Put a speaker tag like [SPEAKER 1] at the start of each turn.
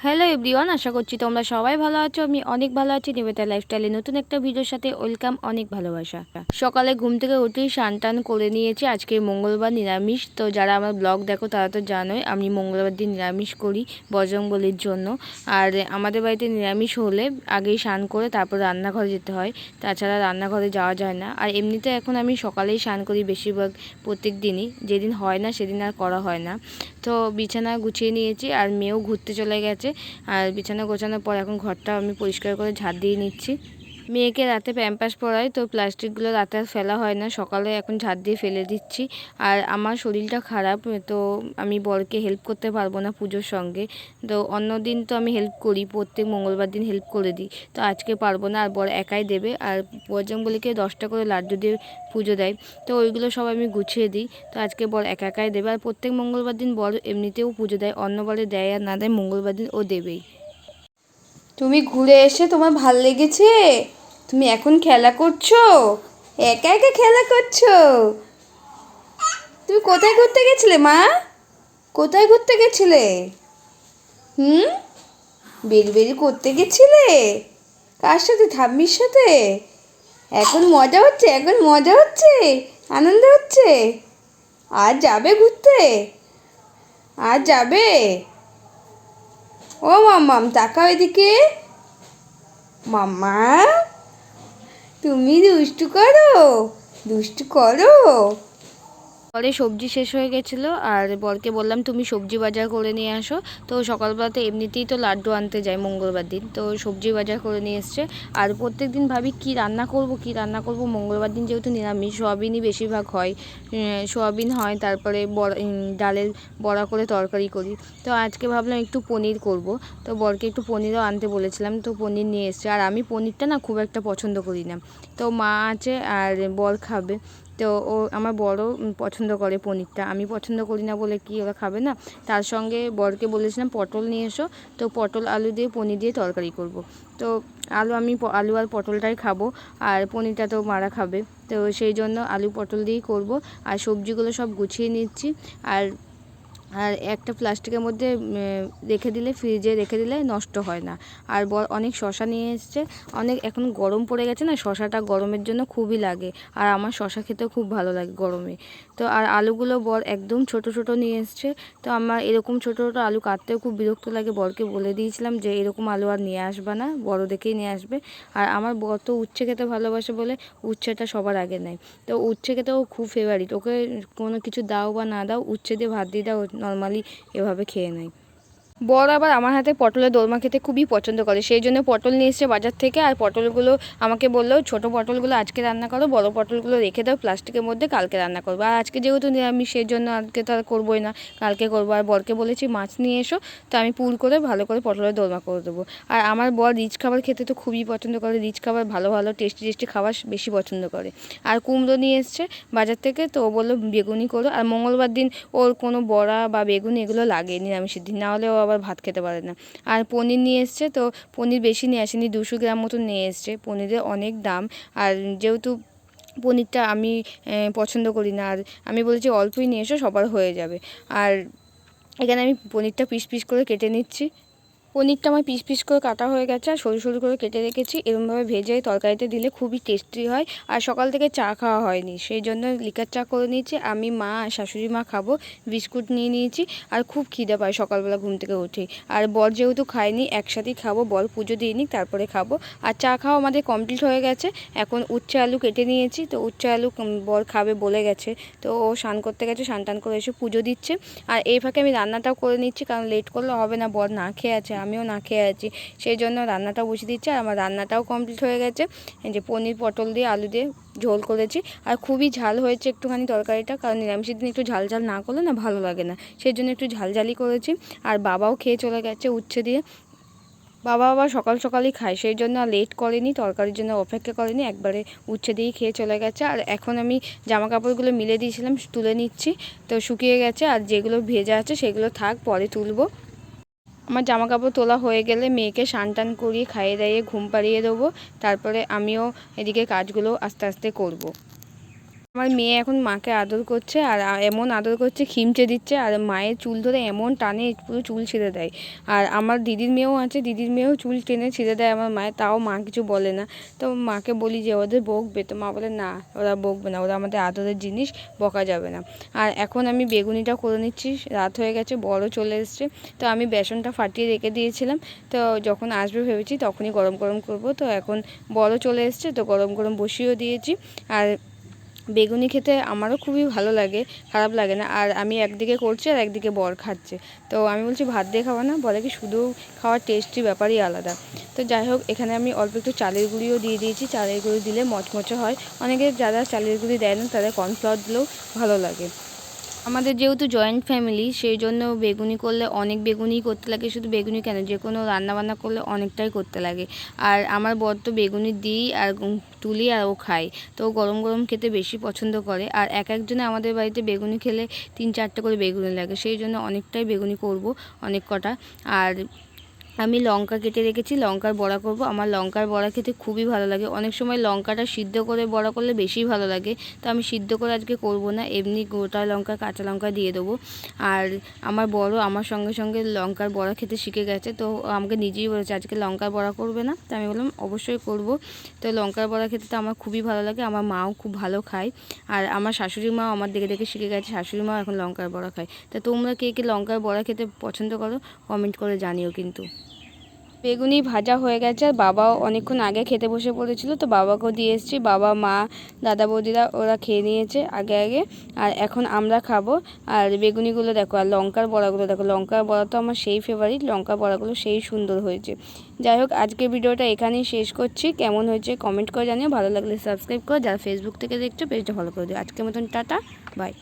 [SPEAKER 1] Hello everyone, আশা করছি তোমরা সবাই ভালো আছো। আমি অনেক ভালো আছি। নিবেদিতা লাইফস্টাইলে নতুন একটা ভিডিওর সাথে ওয়েলকাম, অনেক ভালোবাসা। সকালে ঘুম থেকে উঠেই স্নান টান করে নিয়েছি। আজকে মঙ্গলবার, নিরামিষ। তো যারা আমার ব্লগ দেখো তারা তো জানোই আমি মঙ্গলবার দিন নিরামিষ করি বজরংবলির জন্য। আর আমাদের বাড়িতে নিরামিষ হলে আগেই স্নান করে তারপর রান্নাঘরে যেতে হয়, তাছাড়া রান্নাঘরে যাওয়া যায় না। আর এমনিতে এখন আমি সকালেই স্নান করি বেশিরভাগ, প্রত্যেক দিনই। যেদিন হয় না সেদিন আর করা হয় না। তো বিছানা গুছিয়ে নিয়েছি, আর মেয়েও ঘুরতে চলে গেছে। আর বিছানা গোছানোর পর এখন ঘরটা আমি পরিষ্কার করে ঝাড় দিয়ে নিচ্ছি। মেয়েকে রাতে প্যাম্পাস পরাই, তো প্লাস্টিকগুলো রাতে আর ফেলা হয় না, সকালে এখন ঝাড় দিয়ে ফেলে দিচ্ছি। আর আমার শরীরটা খারাপ, তো আমি বরকে হেল্প করতে পারবো না পুজোর সঙ্গে। তো অন্য দিন তো আমি হেল্প করি, প্রত্যেক মঙ্গলবার দিন হেল্প করে দিই। তো আজকে পারবো না, আর বর একাই দেবে। আর বজরংবলীকে 10টা করে লাড্ডু দিয়ে পুজো দেয়, তো ওইগুলো সব আমি গুছিয়ে দিই। তো আজকে বর একা একাই দেবে। আর প্রত্যেক মঙ্গলবার দিন বর এমনিতেও পুজো দেয়, অন্যবারে দেয় আর না দেয়, মঙ্গলবার দিন ও দেবেই।
[SPEAKER 2] তুমি ঘুরে এসে তোমার ভাল লেগেছে? তুমি এখন খেলা করছো, একা একা খেলা করছো? তুমি কোথায় ঘুরতে গেছিলে মা? কোথায় ঘুরতে গেছিলে? হুম, বেরি করতে গেছিলে? কার সাথে? ঠাম্মির সাথে? এখন মজা হচ্ছে, এখন মজা হচ্ছে, আনন্দ হচ্ছে? আর যাবে ঘুরতে? আর যাবে? ও মাম্মাম, তাকাও এদিকে। মাম্মা, তুমি দুষ্টু করো, দুষ্টু করো।
[SPEAKER 1] পরে সবজি শেষ হয়ে গেছিলো, আর বরকে বললাম তুমি সবজি বাজার করে নিয়ে আসো। তো সকালবেলাতে এমনিতেই তো লাড্ডু আনতে যাই মঙ্গলবার দিন, তো সবজি বাজার করে নিয়ে এসছে। আর প্রত্যেক দিন ভাবি কি রান্না করব মঙ্গলবার দিন যেহেতু নিরামিষ, সোয়াবিনই বেশিরভাগ হয়। সোয়াবিন হয়, তারপরে ডালের বড়া করে তরকারি করি। তো আজকে ভাবলাম একটু পনির করব। তো বরকে একটু পনিরও আনতে বলেছিলাম, তো পনির নিয়ে এসছে। আর আমি পনিরটা না খুব একটা পছন্দ করি না, তো মা আছে আর বর খাবে। তো ও আমার বড় পছন্দ করে পনিরটা, আমি পছন্দ করি না বলে কি ওরা খাবে না। তার সঙ্গে বরকে বলেছিলাম পটল নিয়ে এসো, তো পটল আলু দিয়ে পনির দিয়ে তরকারি করব। তো আমি আলু আর পটলটাই খাবো, আর পনিরটা তো মারা খাবে। তো সেই জন্য আলু পটল দিয়েই করব। আর সবজিগুলো সব গুছিয়ে নিচ্ছি। আর আর একটা প্লাস্টিকের মধ্যে রেখে দিলে, ফ্রিজে রেখে দিলে নষ্ট হয় না। আর বর অনেক শশা নিয়ে এসছে। অনেক এখন গরম পড়ে গেছে না, শশাটা গরমের জন্য খুবই লাগে। আর আমার শশা খেতেও খুব ভালো লাগে গরমে। তো আর আলুগুলো বর একদম ছোট ছোট নিয়ে এসছে। তো আমার এরকম ছোট ছোট আলু কাটতেও খুব বিরক্ত লাগে, বরকে বলে দিয়েছিলাম যে এরকম আলু আর নিয়ে আসবে না, বড় দেখেই নিয়ে আসবে। আর আমার বর তো উচ্ছে খেতে ভালোবাসে বলে উচ্ছেটা সবার আগে নেয়। তো উচ্ছে খেতে ও খুব ফেভারিট, ওকে কোনো কিছু দাও বা না দাও, উচ্ছে দিয়ে ভাত দিয়ে দাও, নর্মালি এভাবে খেয়ে নেয়। বর আবার আমার হাতে পটলের দোরমা খেতে খুবই পছন্দ করে, সেই জন্য পটল নিয়ে এসছে বাজার থেকে। আর পটলগুলো আমাকে বললো ছোটো পটলগুলো আজকে রান্না করো, বড় পটলগুলো রেখে দাও প্লাস্টিকের মধ্যে, কালকে রান্না করবো। আর আজকে যেহেতু নিরামিষ সেই জন্য আজকে তো আর করবোই না, কালকে করবো। আর বরকে বলেছি মাছ নিয়ে এসো, তো আমি পুর করে ভালো করে পটলের দোরমা করে দেবো। আর আমার বর রিচ খাবার খেতে তো খুবই পছন্দ করে, রিচ খাবার ভালো ভালো টেস্টি টেস্টি খাবার বেশি পছন্দ করে। আর কুমড়ো নিয়ে এসছে বাজার থেকে, তো ও বললো বেগুনি করো। আর মঙ্গলবার দিন ওর কোনো বড়া বা বেগুনি এগুলো লাগে নিরামিষের দিন, না হলে ও আবার ভাত খেতে পারে না। আর পনির নিয়ে এসছে, তো পনির বেশি নিয়ে আসেনি, 200 গ্রাম মতো নিয়ে এসছে। পনিরের অনেক দাম, আর যেহেতু পনিরটা আমি পছন্দ করি না, আর আমি বলেছি অল্পই নিয়ে এসো, সবার হয়ে যাবে। আর এখানে আমি পনিরটা পিস পিস করে কেটে নিচ্ছি। পনিরটা আমার পিস পিস করে কাটা হয়ে গেছে, আর সরু সরু করে কেটে রেখেছি। এরকমভাবে ভেজে তরকারিতে দিলে খুবই টেস্টি হয়। আর সকাল থেকে চা খাওয়া হয়নি, সেই জন্য লিকার চা করে নিয়েছি। আমি, মা আর শাশুড়ি মা খাবো। বিস্কুট নিয়ে নিয়েছি। আর খুব খিদে পায় সকালবেলা ঘুম থেকে উঠেই। আর বর যেহেতু খায়নি, একসাথেই খাবো, বর পুজো দিয়ে নিক তারপরে খাবো। আর চা খাওয়া আমাদের কমপ্লিট হয়ে গেছে। এখন উচ্ছে আলু কেটে নিয়েছি, তো উচ্ছে আলু বর খাবে বলে গেছে। তো ও স্নান করতে গেছে, স্নান টান করে এসে পুজো দিচ্ছে। আর এই ফাঁকে আমি রান্নাটাও করে নিচ্ছি, কারণ লেট করলে হবে না, বর না খেয়ে আছে, আমিও না খেয়ে আছি। সেই জন্য রান্নাটাও বসিয়ে দিচ্ছি। আর আমার রান্নাটাও কমপ্লিট হয়ে গেছে। এই যে পনির পটল দিয়ে আলু দিয়ে ঝোল করেছি। আর খুবই ঝাল হয়েছে একটুখানি তরকারিটা, কারণ নিরামিষের দিন একটু ঝাল ঝাল না করলে না ভালো লাগে না, সেই জন্য একটু ঝালঝালি করেছি। আর বাবাও খেয়ে চলে গেছে উচ্ছে দিয়ে। বাবা আবার সকাল সকালই খায়, সেই জন্য আর লেট করেনি, তরকারির জন্য অপেক্ষা করেনি, একবারে উচ্ছে দিয়েই খেয়ে চলে গেছে। আর এখন আমি জামা কাপড়গুলো মিলে দিয়েছিলাম, তুলে নিচ্ছি। তো শুকিয়ে গেছে, আর যেগুলো ভেজা আছে সেগুলো থাক, পরে তুলবো। আমার জামা কাপড় তোলা হয়ে গেলে মেয়েকে স্নান টান করিয়ে খাইয়ে দাইয়ে ঘুম পাড়িয়ে দেবো। তারপরে আমিও এদিকে কাজগুলো আস্তে আস্তে করব। আমার মেয়ে এখন মাকে আদর করছে, আর এমন আদর করছে খিমচে দিচ্ছে, আর মায়ের চুল ধরে এমন টানে পুরো চুল ছিঁড়ে দেয়। আর আমার দিদির মেয়েও আছে, দিদির মেয়েও চুল টেনে ছিঁড়ে দেয় আমার মায়ের, তাও মা কিছু বলে না। তো মাকে বলি যে ওদের বকবে, তো মা বলে না ওরা বকবে না, ওরা আমাদের আদরের জিনিস, বকা যাবে না। আর এখন আমি বেগুনিটা করে নিচ্ছি, রাত হয়ে গেছে, বড় চলে এসছে। তো আমি বেসনটা ফাটিয়ে রেখে দিয়েছিলাম, তো যখন আসবে ভেবেছি তখনই গরম গরম করব। তো এখন বড় চলে এসছে, তো গরম গরম বসিয়েও দিয়েছি। আর বেগুনি খেতে আমারও খুবই ভালো লাগে, খারাপ লাগে না। আর আমি একদিকে করছি আর একদিকে বর খাচ্ছে, তো আমি বলছি ভাত দিয়ে খাওয়া না, বলে কি শুধু খাওয়ার টেস্টি ব্যাপারই আলাদা। তো যাই হোক, এখানে আমি অল্প একটু চালের গুঁড়িও দিয়ে দিয়েছি, চালের গুঁড়ি দিলে মচমচে হয়। অনেকে যারা চালের গুঁড়ি দেয় না তাদের কর্নফ্লাওয়ার দিলেও ভালো লাগে। আমাদের যেহেতু জয়েন্ট ফ্যামিলি, সেই জন্য বেগুনি করলে অনেক বেগুনিই করতে লাগে। শুধু বেগুনি কেন, যে কোনো রান্নাবান্না করলে অনেকটাই করতে লাগে। আর আমার বর তো বেগুনি দিই আর তুলি আর ও খায়, তো গরম গরম খেতে বেশি পছন্দ করে। আর এক একজনে আমাদের বাড়িতে বেগুনি খেলে 3-4টে করে বেগুনি লাগে, সেই জন্য অনেকটাই বেগুনি করব, অনেক কটা। আর আমি লঙ্কা কেটে রেখেছি, লঙ্কার বড়া করব। আমার লঙ্কার বড়া খেতে খুবই ভালো লাগে। অনেক সময় লঙ্কাটা সিদ্ধ করে বড়া করলে বেশি ভালো লাগে, তো আমি সিদ্ধ করে আজকে করব না, এমনি গোটা লঙ্কা কাঁচা লঙ্কা দিয়ে দেবো। আর আমার বড় আমার সঙ্গে সঙ্গে লঙ্কার বড়া খেতে শিখে গেছে, তো আমাকে নিজেই বলেছে আজকে লঙ্কার বড়া করবে না, তো আমি বললাম অবশ্যই করব। তো লঙ্কার বড়া খেতে তো আমার খুবই ভালো লাগে, আমার মাও খুব ভালো খায়। আর আমার শাশুড়ি মাও আমার দেখে দেখে শিখে গেছে, শাশুড়ি মাও এখন লঙ্কার বড়া খায়। তা তোমরা কে কে লঙ্কার বড়া খেতে পছন্দ করো কমেন্ট করে জানিও কিন্তু। বেগুনি ভাজা হয়ে গেছে, আর বাবাও অনেকক্ষণ আগে খেতে বসে পড়েছিল, তো বাবাকেও দিয়ে এসেছি। বাবা, মা, দাদা, বৌদিরা ওরা খেয়ে নিয়েছে আগে আগে, আর এখন আমরা খাবো। আর বেগুনিগুলো দেখো, আর লঙ্কার বড়াগুলো দেখো, লঙ্কার বড়া তো আমার সেই ফেভারিট, লঙ্কার বড়াগুলো সেই সুন্দর হয়েছে। যাই হোক, আজকের ভিডিওটা এখানেই শেষ করছি। কেমন হয়েছে কমেন্ট করে জানিও, ভালো লাগলে সাবস্ক্রাইব করো, যারা ফেসবুক থেকে দেখছো পেজটা ফলো করে দিও। আজকের মতন টাটা, বাই।